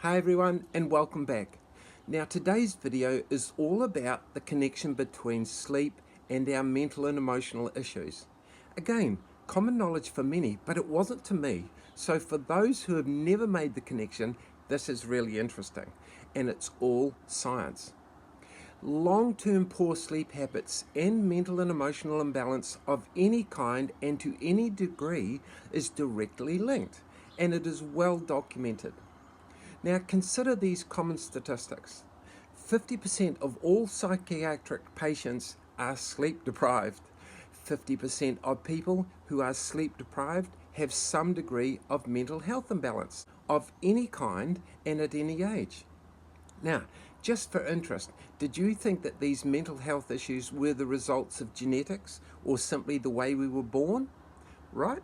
Hi everyone and welcome back. Now today's video is all about the connection between sleep and our mental and emotional issues. Again, common knowledge for many, but it wasn't to me. So for those who have never made the connection, this is really interesting, and it's all science. Long-term poor sleep habits and mental and emotional imbalance of any kind and to any degree is directly linked, and it is well documented. Now consider these common statistics. 50% of all psychiatric patients are sleep deprived. 50% of people who are sleep deprived have some degree of mental health imbalance of any kind and at any age. Now, just for interest, did you think that these mental health issues were the results of genetics or simply the way we were born? Right?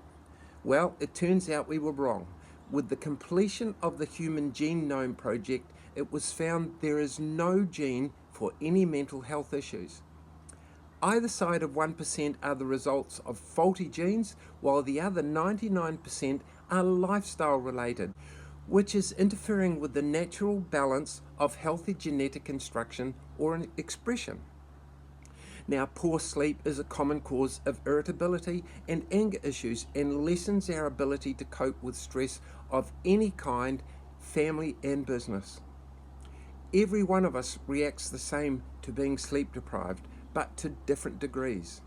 Well, it turns out we were wrong. With the completion of the Human Genome Project, it was found there is no gene for any mental health issues. Either side of 1% are the results of faulty genes, while the other 99% are lifestyle related, which is interfering with the natural balance of healthy genetic instruction or expression. Now, poor sleep is a common cause of irritability and anger issues and lessens our ability to cope with stress of any kind, family and business. Every one of us reacts the same to being sleep deprived, but to different degrees.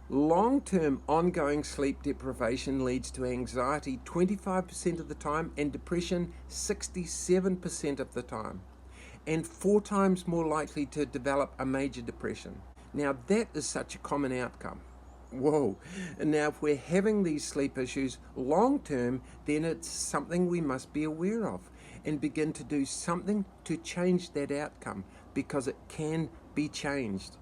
Long-term ongoing sleep deprivation leads to anxiety 25% of the time and depression 67% of the time, and 4 times more likely to develop a major depression. Now that is such a common outcome. Whoa. And now if we're having these sleep issues long term, then it's something we must be aware of and begin to do something to change that outcome, because it can be changed.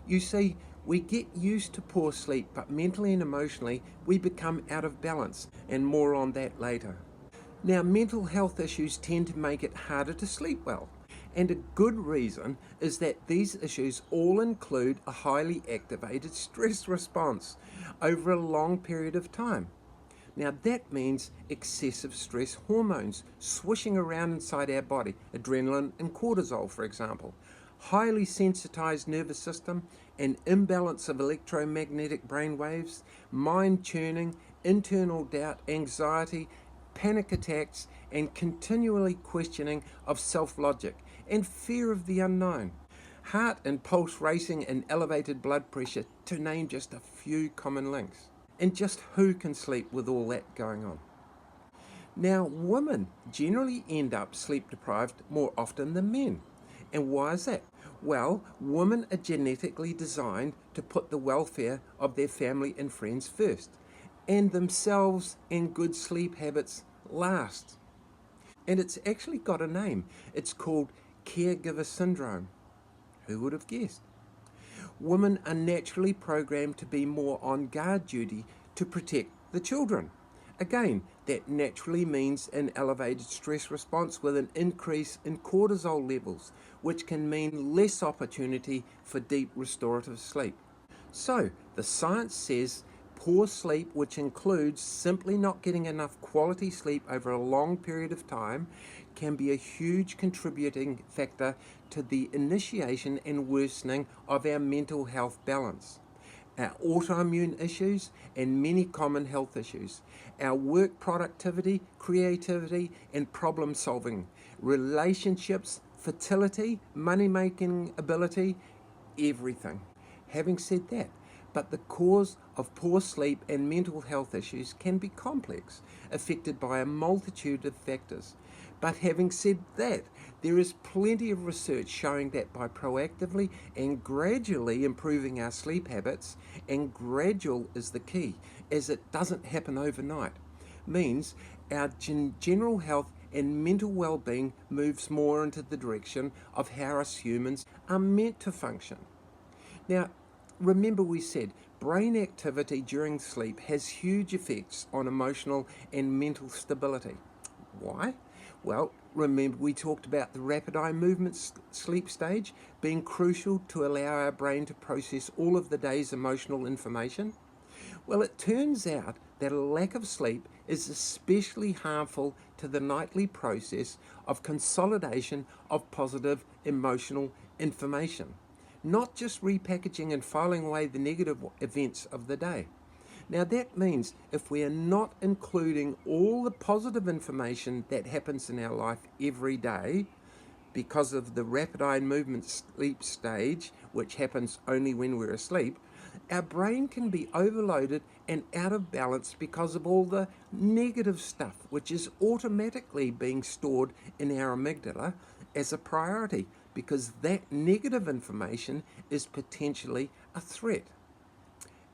You see, we get used to poor sleep, but mentally and emotionally we become out of balance, and more on that later. Now, mental health issues tend to make it harder to sleep well. And a good reason is that these issues all include a highly activated stress response over a long period of time. Now that means excessive stress hormones swishing around inside our body, adrenaline and cortisol for example, highly sensitized nervous system, an imbalance of electromagnetic brain waves, mind churning, internal doubt, anxiety, panic attacks, and continually questioning of self-logic, and fear of the unknown, heart and pulse racing and elevated blood pressure, to name just a few common links. And just who can sleep with all that going on? Now, women generally end up sleep deprived more often than men. And why is that? Well, women are genetically designed to put the welfare of their family and friends first, and themselves and good sleep habits last. And it's actually got a name. It's called caregiver syndrome. Who would have guessed? Women are naturally programmed to be more on guard duty to protect the children. Again, that naturally means an elevated stress response with an increase in cortisol levels, which can mean less opportunity for deep restorative sleep. So, the science says poor sleep, which includes simply not getting enough quality sleep over a long period of time, can be a huge contributing factor to the initiation and worsening of our mental health balance, our autoimmune issues and many common health issues, our work productivity, creativity and problem solving, relationships, fertility, money-making ability, everything. Having said that, but the cause of poor sleep and mental health issues can be complex, affected by a multitude of factors. But having said that, there is plenty of research showing that by proactively and gradually improving our sleep habits, and gradual is the key, as it doesn't happen overnight, means our general health and mental well-being moves more into the direction of how us humans are meant to function. Now, remember we said brain activity during sleep has huge effects on emotional and mental stability. Why? Well, remember we talked about the rapid eye movement sleep stage being crucial to allow our brain to process all of the day's emotional information? Well, it turns out that a lack of sleep is especially harmful to the nightly process of consolidation of positive emotional information, not just repackaging and filing away the negative events of the day. Now that means if we are not including all the positive information that happens in our life every day, because of the rapid eye movement sleep stage, which happens only when we're asleep, our brain can be overloaded and out of balance because of all the negative stuff, which is automatically being stored in our amygdala as a priority, because that negative information is potentially a threat.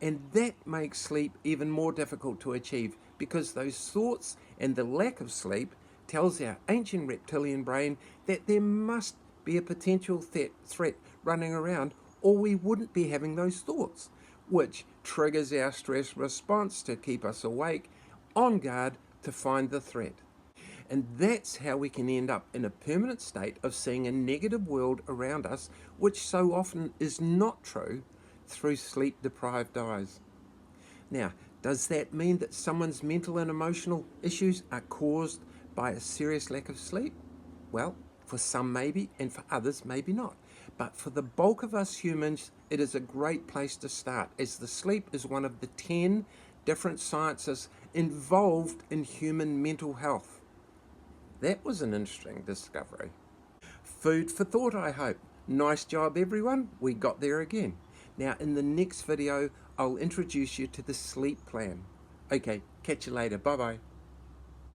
And that makes sleep even more difficult to achieve, because those thoughts and the lack of sleep tells our ancient reptilian brain that there must be a potential threat running around, or we wouldn't be having those thoughts, which triggers our stress response to keep us awake, on guard to find the threat. And that's how we can end up in a permanent state of seeing a negative world around us, which so often is not true, through sleep-deprived eyes. Now, does that mean that someone's mental and emotional issues are caused by a serious lack of sleep? Well, for some maybe, and for others maybe not. But for the bulk of us humans, it is a great place to start, as the sleep is one of the 10 different sciences involved in human mental health. That was an interesting discovery. Food for thought, I hope. Nice job, everyone. We got there again. Now, in the next video, I'll introduce you to the sleep plan. Okay, catch you later. Bye-bye.